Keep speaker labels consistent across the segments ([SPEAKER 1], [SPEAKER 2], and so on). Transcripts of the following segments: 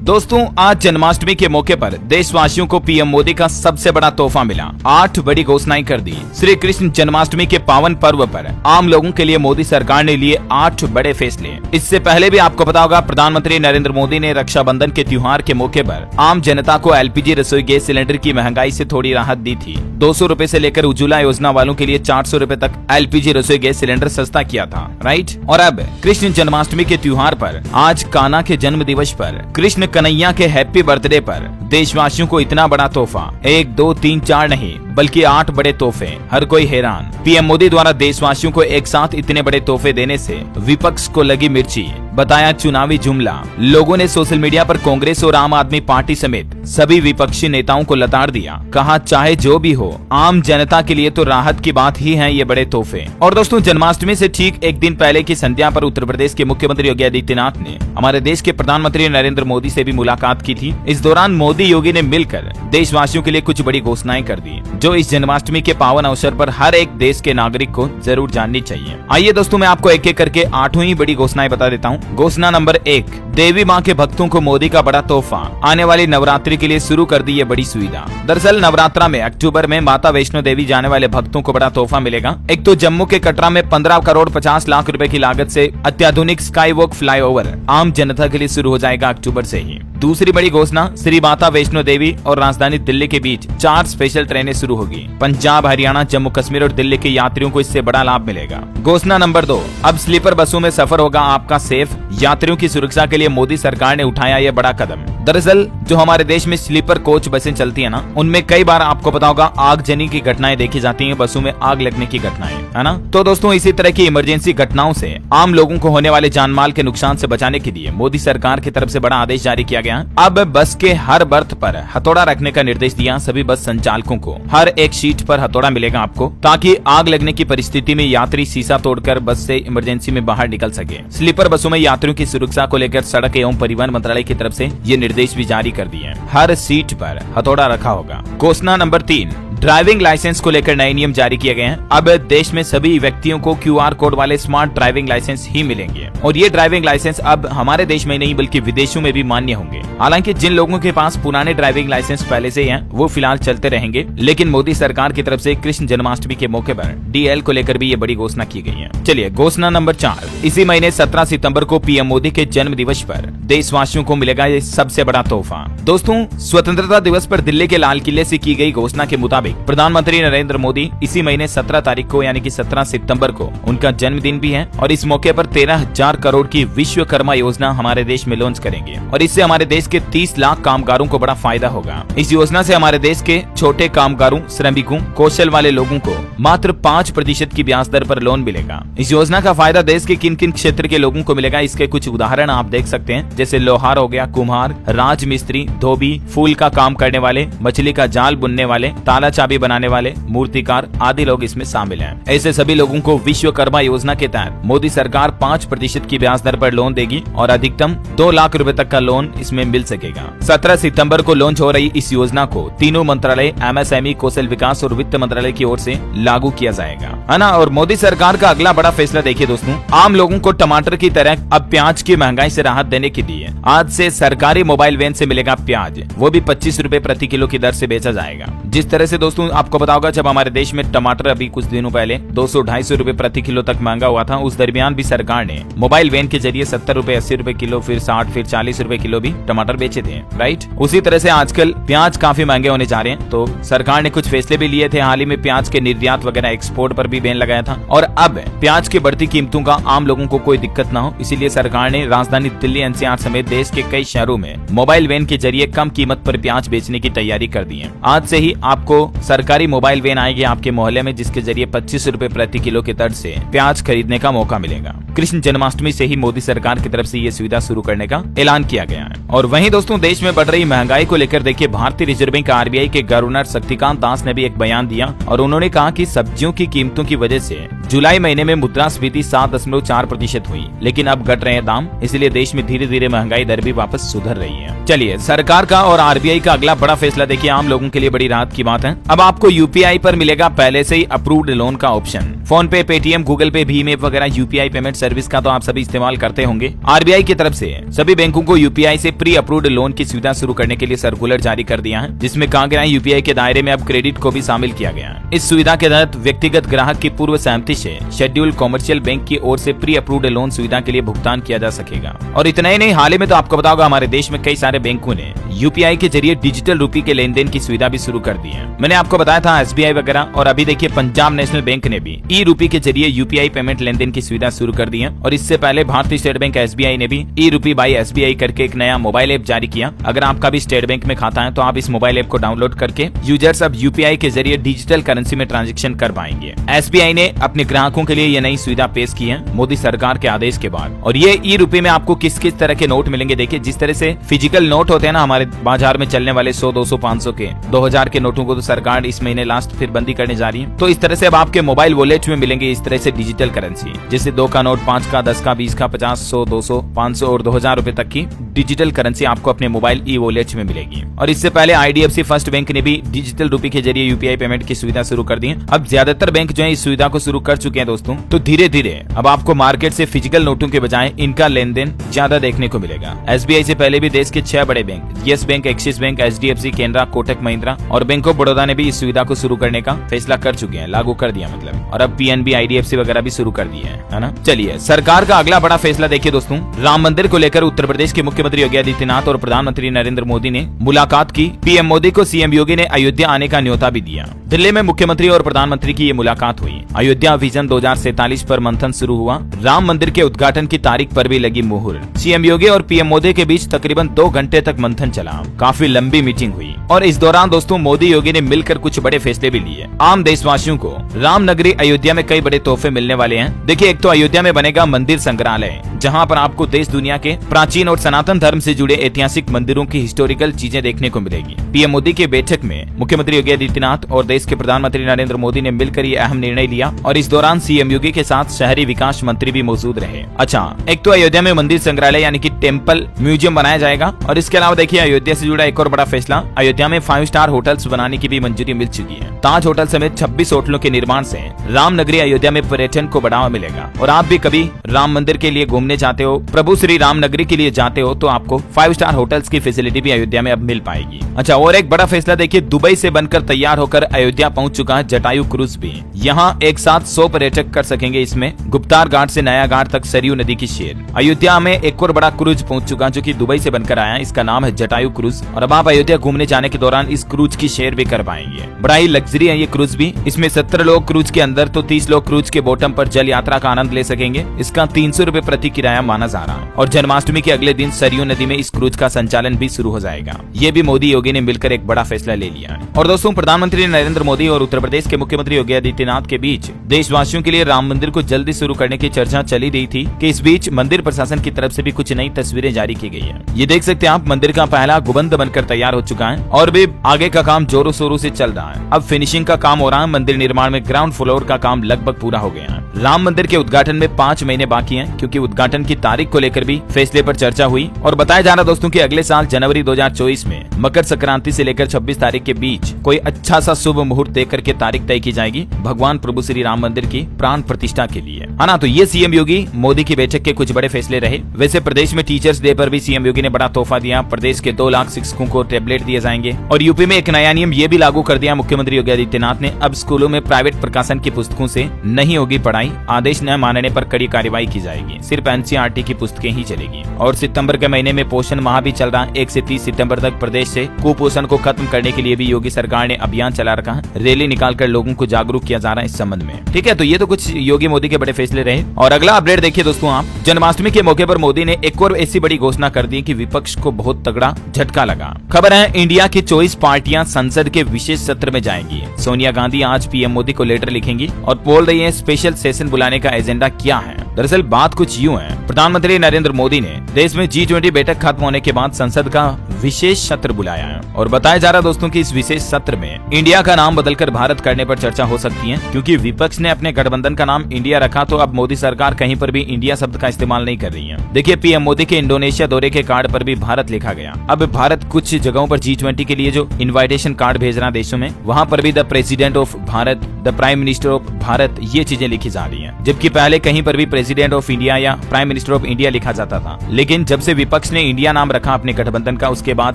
[SPEAKER 1] दोस्तों आज जन्माष्टमी के मौके पर देशवासियों को पीएम मोदी का सबसे बड़ा तोहफा मिला। 8 बड़ी घोषणाएं कर दी। श्री कृष्ण जन्माष्टमी के पावन पर्व पर आम लोगों के लिए मोदी सरकार ने लिए 8 बड़े फैसले। इससे पहले भी आपको पता होगा, प्रधानमंत्री नरेंद्र मोदी ने रक्षाबंधन के त्योहार के मौके पर आम जनता को एलपीजी रसोई गैस सिलेंडर की महंगाई से थोड़ी राहत दी थी। 200 रूपए से लेकर उज्ज्वला योजना वालों के लिए 400 रूपए तक एलपीजी रसोई गैस सिलेंडर सस्ता किया था, राइट। और अब कृष्ण जन्माष्टमी के त्योहार पर, आज कान्हा के जन्म दिवस पर, कृष्ण कन्हैया के हैप्पी बर्थडे पर देशवासियों को इतना बड़ा तोहफा, 1 2 3 4 नहीं बल्कि 8 बड़े तोहफे। हर कोई हैरान। पीएम मोदी द्वारा देशवासियों को एक साथ इतने बड़े तोहफे देने से विपक्ष को लगी मिर्ची, बताया चुनावी जुमला। लोगों ने सोशल मीडिया पर कांग्रेस और आम आदमी पार्टी समेत सभी विपक्षी नेताओं को लताड़ दिया। कहा चाहे जो भी हो, आम जनता के लिए तो राहत की बात ही है ये बड़े तोहफे। और दोस्तों, जन्माष्टमी से ठीक एक दिन पहले की संध्या पर उत्तर प्रदेश के मुख्यमंत्री योगी आदित्यनाथ ने हमारे देश के प्रधानमंत्री नरेंद्र मोदी से भी मुलाकात की थी। इस दौरान मोदी योगी ने मिलकर देशवासियों के लिए कुछ बड़ी घोषणाएं कर दी, जो इस जन्माष्टमी के पावन अवसर पर हर एक देश के नागरिक को जरूर जाननी चाहिए। आइए दोस्तों, मैं आपको एक एक करके 8 ही बड़ी घोषणाएं बता देता हूँ। घोषणा नंबर 1, देवी माँ के भक्तों को मोदी का बड़ा तोहफा। आने वाली नवरात्रि के लिए शुरू कर दी ये बड़ी सुविधा। दरअसल नवरात्रा में अक्टूबर में माता वैष्णो देवी जाने वाले भक्तों को बड़ा तोहफा मिलेगा। एक तो जम्मू के कटरा में 15 करोड़ 50 लाख रुपए की लागत से अत्याधुनिक स्काई वॉक फ्लाईओवर आम जनता के लिए शुरू हो जाएगा अक्टूबर से ही। दूसरी बड़ी घोषणा, श्री माता वैष्णो देवी और राजधानी दिल्ली के बीच 4 स्पेशल ट्रेनें शुरू होगी। पंजाब, हरियाणा, जम्मू कश्मीर और दिल्ली के यात्रियों को इससे बड़ा लाभ मिलेगा। घोषणा नंबर 2, अब स्लीपर बसों में सफर होगा आपका सेफ। यात्रियों की सुरक्षा के लिए मोदी सरकार ने उठाया यह बड़ा कदम। दरअसल जो हमारे देश में स्लीपर कोच बसें चलती है ना, उनमें कई बार आपको पता होगा आगजनी की घटनाएं देखी जाती हैं, बसों में आग लगने की घटनाएं, है ना। तो दोस्तों, इसी तरह की इमरजेंसी घटनाओं से आम लोगों को होने वाले जानमाल के नुकसान से बचाने के लिए मोदी सरकार की तरफ से बड़ा आदेश जारी किया गया। अब बस के हर बर्थ पर हथौड़ा रखने का निर्देश दिया। सभी बस संचालकों को हर एक सीट पर हथौड़ा मिलेगा आपको, ताकि आग लगने की परिस्थिति में यात्री शीशा तोड़कर बस से इमरजेंसी में बाहर निकल सके। स्लीपर बसों में यात्रियों की सुरक्षा को लेकर सड़क एवं परिवहन मंत्रालय की तरफ से ये निर्देश भी जारी कर दिए। हर सीट पर हथौड़ा रखा होगा। घोषणा नंबर 3, ड्राइविंग लाइसेंस को लेकर नए नियम जारी किए गए हैं। अब देश में सभी व्यक्तियों को QR कोड वाले स्मार्ट ड्राइविंग लाइसेंस ही मिलेंगे और ये ड्राइविंग लाइसेंस अब हमारे देश में नहीं बल्कि विदेशों में भी मान्य होंगे। हालांकि जिन लोगों के पास पुराने ड्राइविंग लाइसेंस पहले से हैं, वो फिलहाल चलते रहेंगे, लेकिन मोदी सरकार की तरफ से कृष्ण जन्माष्टमी के मौके पर DL को लेकर भी ये बड़ी घोषणा की गई है। चलिए घोषणा नंबर 4, इसी महीने 17 सितंबर को पीएम मोदी के जन्म दिवस पर देशवासियों को मिलेगा ये सबसे बड़ा तोहफा। दोस्तों, स्वतंत्रता दिवस पर दिल्ली के लाल किले से की गई घोषणा के मुताबिक प्रधानमंत्री नरेंद्र मोदी इसी महीने 17 तारीख को यानी कि 17 सितंबर को उनका जन्मदिन भी है और इस मौके पर 13,000 करोड़ की विश्वकर्मा योजना हमारे देश में लॉन्च करेंगे और इससे हमारे देश के 30 लाख कामगारों को बड़ा फायदा होगा। इस योजना से हमारे देश के छोटे कामगारों, श्रमिकों, कौशल वाले लोगों को मात्र 5% की ब्याज दर पर लोन मिलेगा। इस योजना का फायदा देश के किन किन क्षेत्र के लोगों को मिलेगा, इसके कुछ उदाहरण आप देख सकते हैं, जैसे लोहार हो गया, कुम्हार, राजमिस्त्री, धोबी, फूल का काम करने वाले, मछली का जाल बुनने वाले, ताला चाबी बनाने वाले, मूर्तिकार आदि लोग इसमें शामिल हैं। ऐसे सभी लोगों को विश्वकर्मा योजना के तहत मोदी सरकार 5% की ब्याज दर पर लोन देगी और अधिकतम 2 लाख रुपए तक का लोन इसमें मिल सकेगा। 17 सितंबर को लॉन्च हो रही इस योजना को तीनों मंत्रालय MSME, कौशल विकास और वित्त मंत्रालय की ओर से लागू किया जाएगा, है ना। और मोदी सरकार का अगला बड़ा फैसला देखिए दोस्तों, आम लोगों को टमाटर की तरह अब प्याज की महंगाई से राहत देने के लिए आज से सरकारी मोबाइल वैन से मिलेगा प्याज, वो भी 25 रुपए प्रति किलो की दर से बेचा जाएगा। जिस तरह से दोस्तों आपको पता होगा, जब हमारे देश में टमाटर अभी कुछ दिनों पहले 200-250 रुपए प्रति किलो तक महंगा हुआ था, उस दरमियान भी सरकार ने मोबाइल वैन के जरिए 70 रुपए, 80 रुपए किलो, फिर 60, फिर 40 रुपए किलो भी टमाटर बेचे थे, राइट। उसी तरह से आजकल प्याज काफी महंगे होने जा रहे हैं, तो सरकार ने कुछ फैसले भी लिए थे। हाल ही में प्याज के निर्यात वगैरह, एक्सपोर्ट पर भी बैन लगाया था और अब प्याज की बढ़ती कीमतों का आम लोगों को कोई दिक्कत न हो, इसीलिए सरकार ने राजधानी दिल्ली, NCR समेत देश के कई शहरों में मोबाइल वैन के जरिए कम कीमत पर प्याज बेचने की तैयारी कर दी है। आज से ही आपको सरकारी मोबाइल वैन आएगी आपके मोहल्ले में, जिसके जरिए 25 रुपए प्रति किलो की दर से प्याज खरीदने का मौका मिलेगा। कृष्ण जन्माष्टमी से ही मोदी सरकार की तरफ से ये सुविधा शुरू करने का ऐलान किया गया है। और वहीं दोस्तों, देश में बढ़ रही महंगाई को लेकर देखिए, भारतीय रिजर्व बैंक RBI के गवर्नर शक्तिकांत दास ने भी एक बयान दिया और उन्होंने कहा कि सब्जियों की कीमतों की वजह से जुलाई महीने में मुद्रास्फीति 7.4% हुई, लेकिन अब घट रहे हैं दाम, इसलिए देश में धीरे धीरे महंगाई दर भी वापस सुधर रही है। चलिए सरकार का और आरबीआई का अगला बड़ा फैसला देखिए, आम लोगों के लिए बड़ी राहत की बात है। अब आपको यूपीआई पर मिलेगा पहले से ही अप्रूव्ड लोन का ऑप्शन। फोन पे, पेटीएम, गूगल पे, भीम ऐप वगैरह यूपीआई पेमेंट सर्विस का तो आप सभी इस्तेमाल करते होंगे। आरबीआई की तरफ से सभी बैंकों को यूपीआई से प्री अप्रूव्ड लोन की सुविधा शुरू करने के लिए सर्कुलर जारी कर दिया है, जिसमें कहा गया है यूपीआई के दायरे में अब क्रेडिट को भी शामिल किया गया है। इस सुविधा के तहत व्यक्तिगत ग्राहक की पूर्व सहमति से शेड्यूल्ड कॉमर्शियल बैंक की ओर से प्री अप्रूव्ड लोन सुविधा के लिए भुगतान किया जा सकेगा। और इतना ही नहीं, हाल ही में तो आपको बताओगा हमारे देश में कई सारे बैंकों ने यूपीआई के जरिए डिजिटल रूपी के लेन देन की सुविधा भी शुरू कर दी है। मैंने आपको बताया था एसबीआई वगैरह, और अभी देखिए पंजाब नेशनल बैंक ने भी ई रूपी के जरिए यूपीआई पेमेंट लेन देन की सुविधा शुरू कर दी है। और इससे पहले भारतीय स्टेट बैंक एसबीआई ने भी ई रूपी बाई एसबीआई करके एक नया मोबाइल ऐप जारी किया। अगर आपका भी स्टेट बैंक में खाता है तो आप इस मोबाइल ऐप को डाउनलोड करके यूजर्स अब यूपीआई के जरिए डिजिटल करेंसी में ट्रांजेक्शन कर पाएंगे। एसबीआई ने अपने ग्राहकों के लिए ये नई सुविधा पेश की है मोदी सरकार के आदेश के बाद। और ये ई रूपी में आपको किस किस तरह के नोट मिलेंगे, देखिए जिस तरह से फिजिकल नोट होते हैं ना हमारे बाजार में चलने वाले 100, 200, 500 के, 2000 के नोटों को तो सरकार इस महीने लास्ट फिर बंदी करने जा रही है। तो इस तरह से अब आपके मोबाइल वॉलेट में मिलेंगे इस तरह से डिजिटल करेंसी, जैसे 2 का नोट, 5 का, 10 का, 20 का, 50, 100, 200, 500 और 2000 रुपए तक की डिजिटल करेंसी आपको अपने मोबाइल ई वॉलेट में मिलेगी। और इससे पहले आईडीएफसी फर्स्ट बैंक ने भी डिजिटल रूपी के जरिए यूपीआई पेमेंट की सुविधा शुरू कर दी है। अब ज्यादातर बैंक जो है इस सुविधा को शुरू कर चुके हैं दोस्तों। तो धीरे धीरे अब आपको मार्केट से फिजिकल नोटों के बजाय इनका लेन देन ज्यादा देखने को मिलेगा। एसबीआई से पहले भी देश के 6 बड़े bank yes bank, axis bank, HDFC, Canara, Kotak Mahindra और बैंक ऑफ बड़ौदा ने भी इस सुविधा को शुरू करने का फैसला कर चुके हैं, लागू कर दिया मतलब। और अब पीएनबी, आईडीएफसी वगैरह भी शुरू कर दिए है ना। चलिए सरकार का अगला बड़ा फैसला देखिए दोस्तों, राम मंदिर को लेकर उत्तर प्रदेश के मुख्यमंत्री योगी आदित्यनाथ और प्रधानमंत्री नरेंद्र मोदी ने मुलाकात की। पीएम मोदी को सीएम योगी ने अयोध्या आने का न्योता भी दिया। दिल्ली में मुख्यमंत्री और प्रधानमंत्री की ये मुलाकात हुई। अयोध्या विजन 2047 पर मंथन शुरू हुआ। राम मंदिर के उद्घाटन की तारीख पर भी लगी मुहर। सीएम योगी और पीएम मोदी के बीच तकरीबन 2 घंटे तक मंथन चला। काफी लंबी मीटिंग हुई और इस दौरान दोस्तों मोदी योगी ने मिलकर कुछ बड़े फैसले भी लिए। आम देशवासियों को राम नगरी अयोध्या में कई बड़े तोहफे मिलने वाले हैं। देखिए एक तो अयोध्या में बनेगा मंदिर संग्रहालय, जहां पर आपको देश दुनिया के प्राचीन और सनातन धर्म से जुड़े ऐतिहासिक मंदिरों की हिस्टोरिकल चीजें देखने को मिलेगी। पीएम मोदी की बैठक में मुख्यमंत्री योगी आदित्यनाथ और देश के प्रधानमंत्री नरेंद्र मोदी ने मिलकर ये अहम निर्णय लिया। और इस दौरान सीएम योगी के साथ शहरी विकास मंत्री भी मौजूद रहे। अच्छा, एक तो अयोध्या में मंदिर संग्रहालय यानी कि टेम्पल म्यूजियम बनाया जाएगा। और इसके अलावा देखिए अयोध्या से जुड़ा एक और बड़ा फैसला, अयोध्या में 5 स्टार होटल्स बनाने की भी मंजूरी मिल चुकी है। ताज होटल समेत 26 होटलों के निर्माण से राम नगरी अयोध्या में पर्यटन को बढ़ावा मिलेगा। और आप भी कभी राम मंदिर के लिए घूमने जाते हो, प्रभु श्री राम नगरी के लिए जाते हो, तो आपको 5 स्टार होटल्स की फैसिलिटी भी अयोध्या में अब मिल पाएगी। अच्छा, और एक बड़ा फैसला देखिए, दुबई से बनकर तैयार होकर अयोध्या पहुंच चुका है जटायु क्रूज भी। यहाँ एक साथ 100 पर्यटक कर सकेंगे इसमें। गुप्तार घाट से नया घाट तक सरयू नदी की शेर। अयोध्या में एक और बड़ा क्रूज पहुंच चुका जो कि दुबई से बनकर आया है। इसका नाम है जटायु क्रूज। और अब आप अयोध्या घूमने जाने के दौरान इस क्रूज की शेयर भी कर पाएंगे। बड़ा ही लग्जरी है ये क्रूज भी। इसमें 17 लोग क्रूज के अंदर तो 30 लोग क्रूज के बॉटम पर जल यात्रा का आनंद ले सकेंगे। इसका 300 रुपए प्रति किराया माना जा रहा है। और जन्माष्टमी के अगले दिन सरयू नदी में इस क्रूज का संचालन भी शुरू हो जाएगा। ये भी मोदी योगी ने मिलकर एक बड़ा फैसला ले लिया है। और दोस्तों प्रधानमंत्री नरेंद्र मोदी और उत्तर प्रदेश के मुख्यमंत्री योगी आदित्यनाथ के बीच देशवासियों के लिए राम मंदिर को जल्दी शुरू करने की चर्चा चली रही थी कि इस बीच मंदिर प्रशासन की तरफ से भी कुछ नई तस्वीरें जारी की गई है। ये देख सकते हैं आप, मंदिर का पहला गुंबद बनकर तैयार हो चुका है और भी आगे का काम जोरों शोरों से चल रहा है। अब फिनिशिंग का काम हो रहा है। मंदिर निर्माण में ग्राउंड फ्लोर का काम लगभग पूरा हो गया है। राम मंदिर के उद्घाटन में 5 महीने बाकी हैं, क्योंकि उद्घाटन की तारीख को लेकर भी फैसले पर चर्चा हुई। और बताया जा रहा दोस्तों कि अगले साल जनवरी 2024 में मकर संक्रांति से लेकर 26 तारीख के बीच कोई अच्छा सा शुभ मुहूर्त देकर के तारीख तय की जाएगी भगवान प्रभु श्री राम मंदिर की प्राण प्रतिष्ठा के लिए, है ना। तो ये सीएम योगी मोदी की बैठक के कुछ बड़े फैसले रहे। वैसे प्रदेश में टीचर्स डे पर भी सीएम योगी ने बड़ा तोहफा दिया। प्रदेश के 2 लाख शिक्षकों को टैबलेट दिए जाएंगे। और यूपी में एक नया नियम ये भी लागू कर दिया मुख्यमंत्री योगी आदित्यनाथ ने। अब स्कूलों में प्राइवेट प्रकाशन की पुस्तकों से नहीं होगी पढ़ाई। आदेश न मानने पर कड़ी कार्रवाई की जाएगी। सिर्फ एनसीईआरटी की पुस्तकें ही चलेगी। और सितंबर के महीने में पोषण माह भी चल रहा है। 1 से 30 सितंबर तक प्रदेश से कुपोषण को खत्म करने के लिए भी योगी सरकार ने अभियान चला रखा है। रैली निकालकर लोगों को जागरूक किया जा रहा है इस संबंध में। ठीक है, तो ये तो कुछ योगी मोदी के बड़े फैसले रहे। और अगला अपडेट देखिए दोस्तों आप, जन्माष्टमी के मौके पर मोदी ने एक और ऐसी बड़ी घोषणा कर दी कि विपक्ष को बहुत तगड़ा झटका लगा। खबर है इंडिया की 24 पार्टियां संसद के विशेष सत्र में जाएंगी। सोनिया गांधी आज पीएम मोदी को लेटर लिखेंगी और बोल रही है स्पेशल सेशन बुलाने का एजेंडा क्या है। दरअसल बात कुछ यूं है, प्रधानमंत्री नरेंद्र मोदी ने देश में G20 बैठक खत्म होने के बाद संसद का विशेष सत्र बुलाया है और बताया जा रहा है दोस्तों कि इस विशेष सत्र में इंडिया का नाम बदलकर भारत करने पर चर्चा हो सकती है, क्योंकि विपक्ष ने अपने गठबंधन का नाम इंडिया रखा तो अब मोदी सरकार कहीं पर भी इंडिया शब्द का इस्तेमाल नहीं कर रही है। देखिए, पीएम मोदी के इंडोनेशिया दौरे के कार्ड पर भी भारत लिखा गया। अब भारत कुछ जगहों पर G20 के लिए जो इनविटेशन कार्ड भेज रहा है देशों में, वहाँ पर भी the president of Bharat, the prime minister of Bharat, ये चीजें लिखी जा रही है। जबकि पहले कहीं पर भी प्रेसिडेंट ऑफ इंडिया या प्राइम मिनिस्टर ऑफ इंडिया लिखा जाता था, लेकिन जब से विपक्ष ने इंडिया नाम रखा अपने गठबंधन का, उसके बाद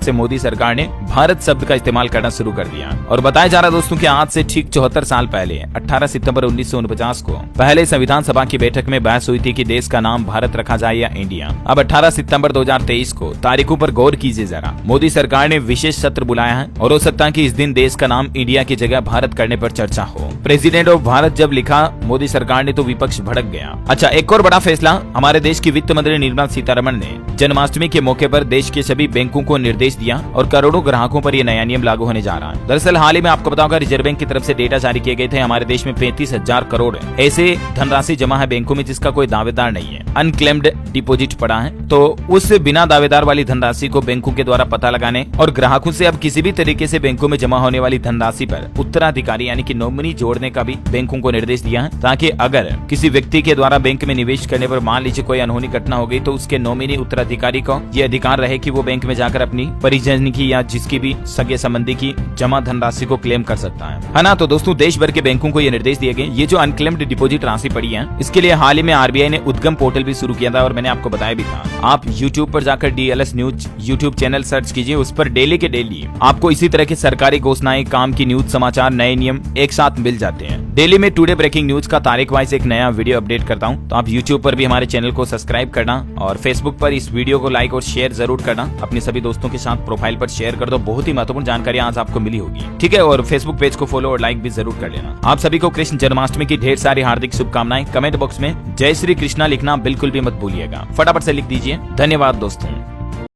[SPEAKER 1] से मोदी सरकार ने भारत शब्द का इस्तेमाल करना शुरू कर दिया। और बताया जा रहा है दोस्तों कि आज से ठीक 74 साल पहले 18 सितंबर 1949 को पहले संविधान सभा की बैठक में बहस हुई थी कि देश का नाम भारत रखा जाए या इंडिया। अब 18 सितंबर 2023 को तारीखों पर गौर कीजिए जरा, मोदी सरकार ने विशेष सत्र बुलाया है और हो सकता है कि इस दिन देश का नाम इंडिया की जगह भारत करने पर चर्चा हो। प्रेसिडेंट ऑफ भारत जब लिखा मोदी सरकार ने तो विपक्ष भड़क गया। अच्छा, एक और बड़ा फैसला, हमारे देश की वित्त मंत्री निर्मला सीतारमण ने जन्माष्टमी के मौके पर देश के सभी बैंकों को निर्देश दिया और करोड़ों ग्राहकों पर यह नया नियम लागू होने जा रहा है। दरअसल हाल ही में आपको बताऊंगा, रिजर्व बैंक की तरफ से डेटा जारी किए गए थे। हमारे देश में 35,000 करोड़ ऐसे धनराशि जमा है बैंकों में जिसका कोई दावेदार नहीं है, अनक्लेम्ड डिपॉजिट पड़ा है। तो उस बिना दावेदार वाली धनराशि को बैंकों के द्वारा पता लगाने और ग्राहकों से अब किसी भी तरीके से बैंकों में जमा होने वाली धनराशि पर उत्तराधिकारी यानी कि नॉमिनी जोड़ने का भी बैंकों को निर्देश दिया है, ताकि अगर किसी व्यक्ति के द्वारा बैंक में निवेश करने पर मान लीजिए कोई अनहोनी घटना हो गई तो उसके नॉमिनी उत्तराधिकारी को यह अधिकार रहे कि वो बैंक में जाकर अपनी परिजन की या जिसकी भी सगे संबंधी की जमा धनराशि को क्लेम कर सकता है ना। तो दोस्तों, देश भर के बैंकों को ये निर्देश दिए गए। ये जो अनक्लेम्ड डिपॉजिट राशि पड़ी है, इसके लिए हाल ही में आरबीआई ने उद्गम पोर्टल भी शुरू किया था और मैंने आपको बताया भी था। आप YouTube पर जाकर DLS news YouTube channel search कीजिए, उस पर डेली के डेली आपको इसी तरह की सरकारी घोषणाएं, काम की न्यूज, समाचार, नए नियम एक साथ मिल जाते हैं। डेली में टुडे ब्रेकिंग न्यूज का तारीख वाइज एक नया वीडियो अपडेट करता हूं, तो आप YouTube पर भी हमारे चैनल को सब्सक्राइब करना और Facebook पर इस वीडियो को लाइक और शेयर जरूर करना। अपने सभी दोस्तों के साथ प्रोफाइल पर शेयर कर दो, बहुत ही महत्वपूर्ण जानकारी आज आपको मिली होगी, ठीक है। और Facebook पेज को फॉलो और लाइक भी जरूर कर लेना। आप सभी को कृष्ण जन्माष्टमी की ढेर सारी हार्दिक शुभकामनाएं। कमेंट बॉक्स में जय श्री कृष्णा लिखना बिल्कुल भी मत भूलिएगा, फटाफट से लिख दीजिए। धन्यवाद दोस्तों।